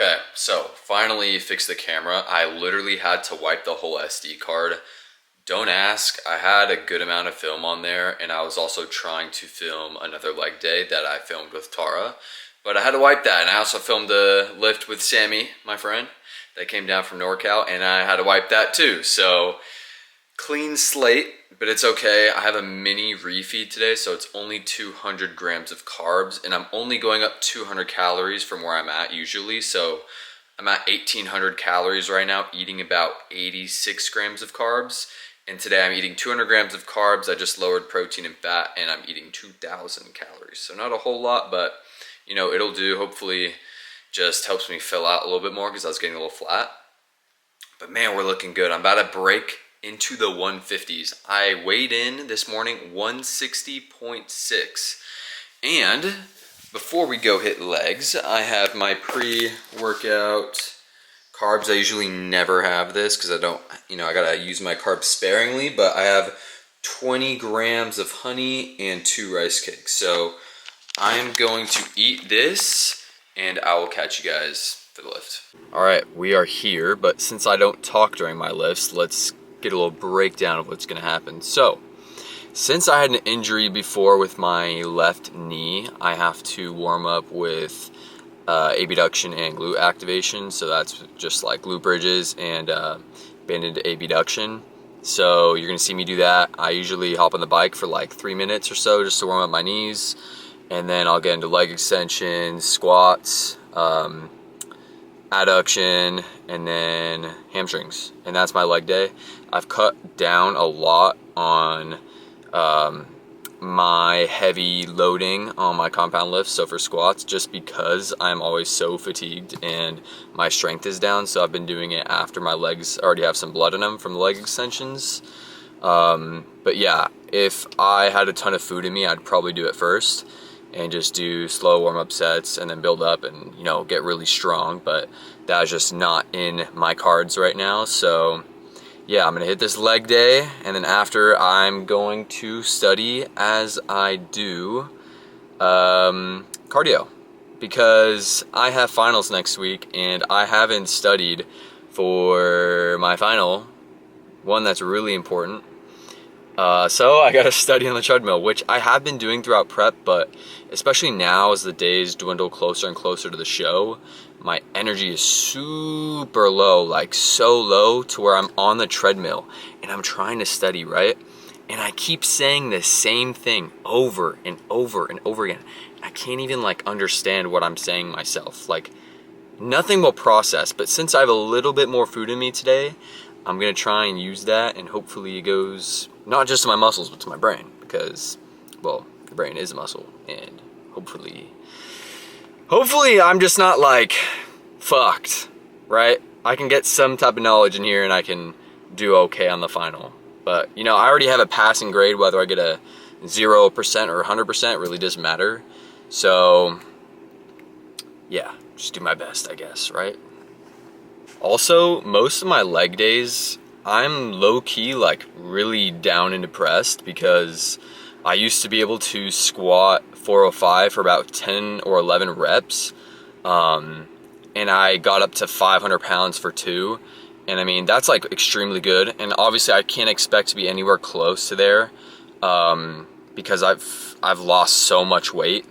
Okay, so finally fixed the camera. I literally had to wipe the whole SD card. Don't ask, I had a good amount of film on there, and I was also trying to film another leg day that I filmed with Tara. But I had to wipe that, and I also filmed a lift with Sammy, my friend, that came down from NorCal, and I had to wipe that too. So clean slate, but it's okay. I have a mini refeed today, so it's only 200 grams of carbs, and I'm only going up 200 calories from where I'm at usually. So I'm at 1,800 calories right now, eating about 86 grams of carbs. And today I'm eating 200 grams of carbs. I just lowered protein and fat, and I'm eating 2,000 calories. So not a whole lot, but you know, it'll do. Hopefully just helps me fill out a little bit more because I was getting a little flat. But man, we're looking good. I'm about to break into the 150s. I weighed in this morning 160.6. And before we go hit legs, I have my pre-workout carbs. I usually never have this because I don't, I gotta use my carbs sparingly, but I have 20 grams of honey and 2 rice cakes. So I am going to eat this and I will catch you guys for the lift. All right, we are here, but since I don't talk during my lifts, let's get a little breakdown of what's gonna happen. So, since I had an injury before with my left knee, I have to warm up with abduction and glute activation. So that's just like glute bridges and banded abduction. So you're gonna see me do that. I usually hop on the bike for like 3 minutes or so just to warm up my knees. And then I'll get into leg extensions, squats, adduction, and then hamstrings. And that's my leg day. I've cut down a lot on my heavy loading on my compound lifts, so for squats, just because I'm always so fatigued and my strength is down. So I've been doing it after my legs already have some blood in them from the leg extensions. But yeah, if I had a ton of food in me, I'd probably do it first and just do slow warm-up sets and then build up and get really strong. But that's just not in my cards right now. So yeah, I'm gonna hit this leg day, and then after I'm going to study as I do cardio, because I have finals next week and I haven't studied for my final one that's really important. So I gotta study on the treadmill, which I have been doing throughout prep, but especially now as the days dwindle closer and closer to the show, my energy is super low, like so low to where I'm on the treadmill and I'm trying to study, right? And I keep saying the same thing over and over and over again. I can't even like understand what I'm saying myself. Like nothing will process, but since I have a little bit more food in me today, I'm gonna try and use that, and hopefully it goes not just to my muscles, but to my brain, because, well, the brain is a muscle, and hopefully I'm just not like fucked, right? I can get some type of knowledge in here and I can do okay on the final. But I already have a passing grade, whether I get a 0% or 100%, really doesn't matter. So yeah, just do my best, I guess, right? Also, most of my leg days, I'm low-key like really down and depressed, because I used to be able to squat 405 for about 10 or 11 reps, and I got up to 500 pounds for 2, and I mean that's like extremely good, and obviously I can't expect to be anywhere close to there, because I've lost so much weight,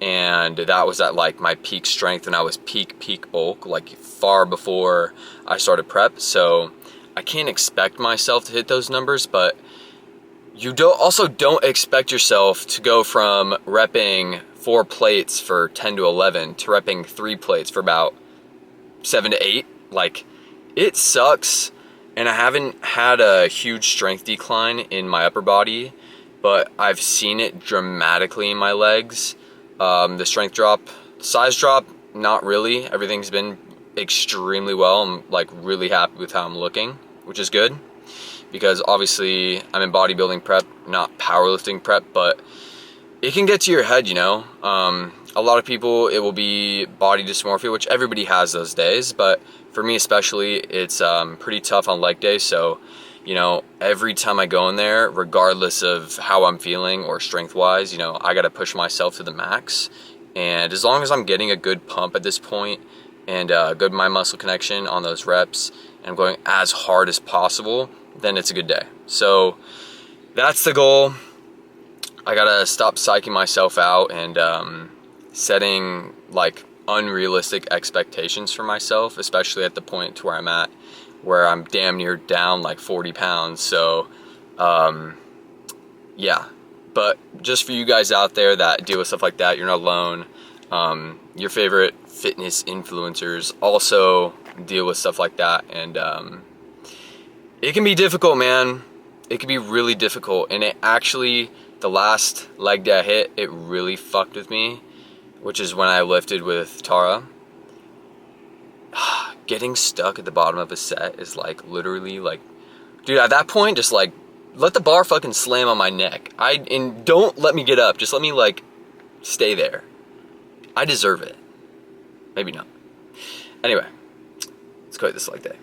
and that was at like my peak strength when I was peak bulk, like far before I started prep. So I can't expect myself to hit those numbers, but you don't expect yourself to go from repping 4 plates for 10 to 11 to repping 3 plates for about 7 to 8. Like, it sucks, and I haven't had a huge strength decline in my upper body, but I've seen it dramatically in my legs. The strength drop, size drop, not really. Everything's been extremely well. I'm like really happy with how I'm looking, which is good, because obviously I'm in bodybuilding prep, not powerlifting prep, but it can get to your head, a lot of people, it will be body dysmorphia, which everybody has those days, but for me especially, it's pretty tough on leg day. So every time I go in there, regardless of how I'm feeling or strength wise, I got to push myself to the max. And as long as I'm getting a good pump at this point, and good mind muscle connection on those reps, and I'm going as hard as possible, then it's a good day. So that's the goal. I gotta stop psyching myself out and setting like unrealistic expectations for myself, especially at the point to where I'm at, where I'm damn near down like 40 pounds. So yeah, but just for you guys out there that deal with stuff like that, you're not alone. Your favorite fitness influencers also deal with stuff like that, and it can be difficult, man. It can be really difficult, and it actually, the last leg day I hit, it really fucked with me, which is when I lifted with Tara. Getting stuck at the bottom of a set is like literally like, dude, at that point, just like let the bar fucking slam on my neck. And don't let me get up. Just let me like stay there. I deserve it. Maybe not. Anyway, let's quit this leg day.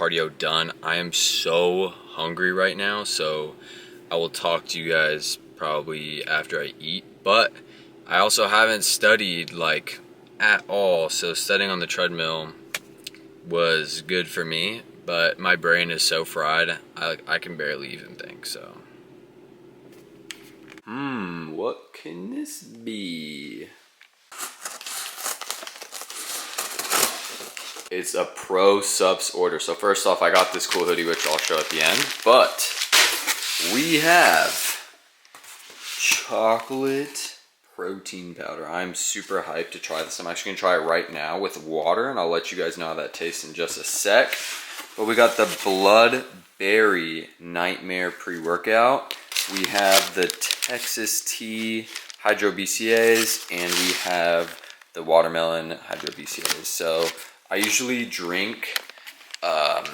cardio done. I am so hungry right now, so I will talk to you guys probably after I eat. But I also haven't studied like at all, so studying on the treadmill was good for me, but my brain is so fried, I can barely even think, so. What can this be? It's a Pro Subs order. So first off, I got this cool hoodie, which I'll show at the end, but we have chocolate protein powder. I'm super hyped to try this. I'm actually gonna try it right now with water, and I'll let you guys know how that tastes in just a sec. But we got the Bloodberry Nightmare pre-workout. We have the Texas Tea Hydro BCAAs, and we have the Watermelon Hydro BCAAs. So I usually drink a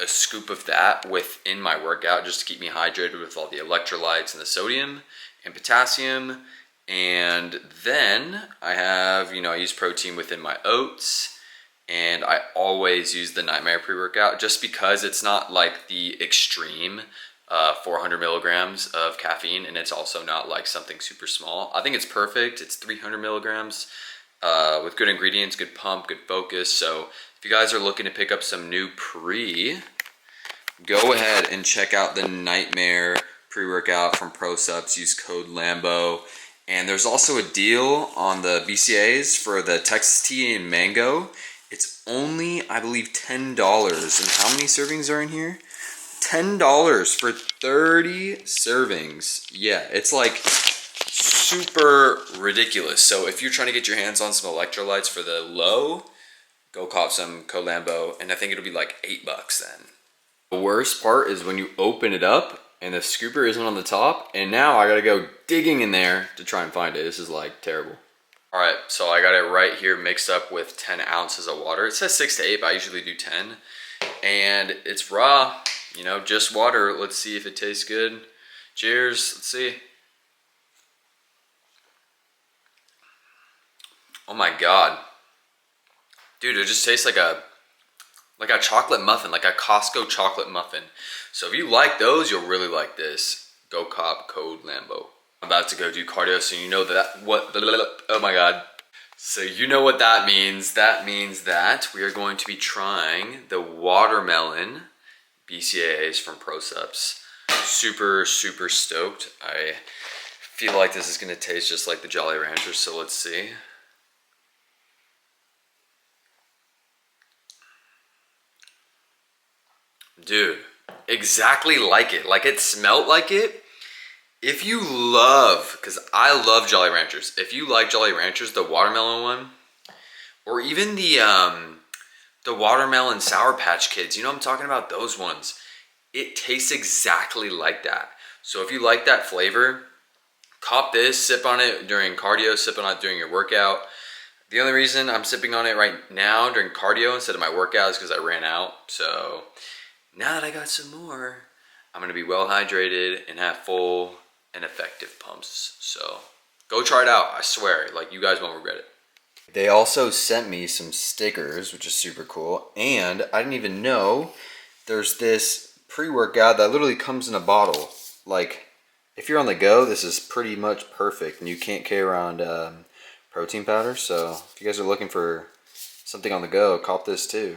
scoop of that within my workout just to keep me hydrated with all the electrolytes and the sodium and potassium. And then I have, I use protein within my oats, and I always use the Nightmare pre-workout just because it's not like the extreme 400 milligrams of caffeine, and it's also not like something super small. I think it's perfect. It's 300 milligrams with good ingredients, good pump, good focus. So if you guys are looking to pick up some new go ahead and check out the Nightmare pre-workout from Pro Subs. Use code Lambo. And there's also a deal on the BCAAs for the Texas Tea and Mango. It's only, I believe, $10. And how many servings are in here? $10 for 30 servings. Yeah, it's like super ridiculous. So if you're trying to get your hands on some electrolytes for the low, go cop some Code Lambo, and I think it'll be like $8 then. The worst part is when you open it up and the scooper isn't on the top, and now I gotta go digging in there to try and find it. This is like terrible. All right, so I got it right here mixed up with 10 ounces of water. It says 6 to 8, but I usually do 10. And it's raw, just water. Let's see if it tastes good. Cheers, let's see. Oh my God. Dude, it just tastes like a chocolate muffin, like a Costco chocolate muffin. So if you like those, you'll really like this. Go cop Code Lambo. I'm about to go do cardio, so you know oh my God. So you know what that means. That means that we are going to be trying the Watermelon BCAAs from Pro Subs. Super, super stoked. I feel like this is gonna taste just like the Jolly Ranchers, so let's see. Dude, exactly like it. Like it smelled like it. If you love, because I love Jolly Ranchers. If you like Jolly Ranchers, the watermelon one, or even the watermelon Sour Patch Kids, I'm talking about those ones. It tastes exactly like that. So if you like that flavor, cop this, sip on it during cardio, sip on it during your workout. The only reason I'm sipping on it right now during cardio instead of my workout is because I ran out. So now that I got some more, I'm gonna be well hydrated and have full and effective pumps. So go try it out, I swear, like you guys won't regret it. They also sent me some stickers, which is super cool. And I didn't even know there's this pre-workout that literally comes in a bottle. Like if you're on the go, this is pretty much perfect, and you can't carry around protein powder. So if you guys are looking for something on the go, cop this too.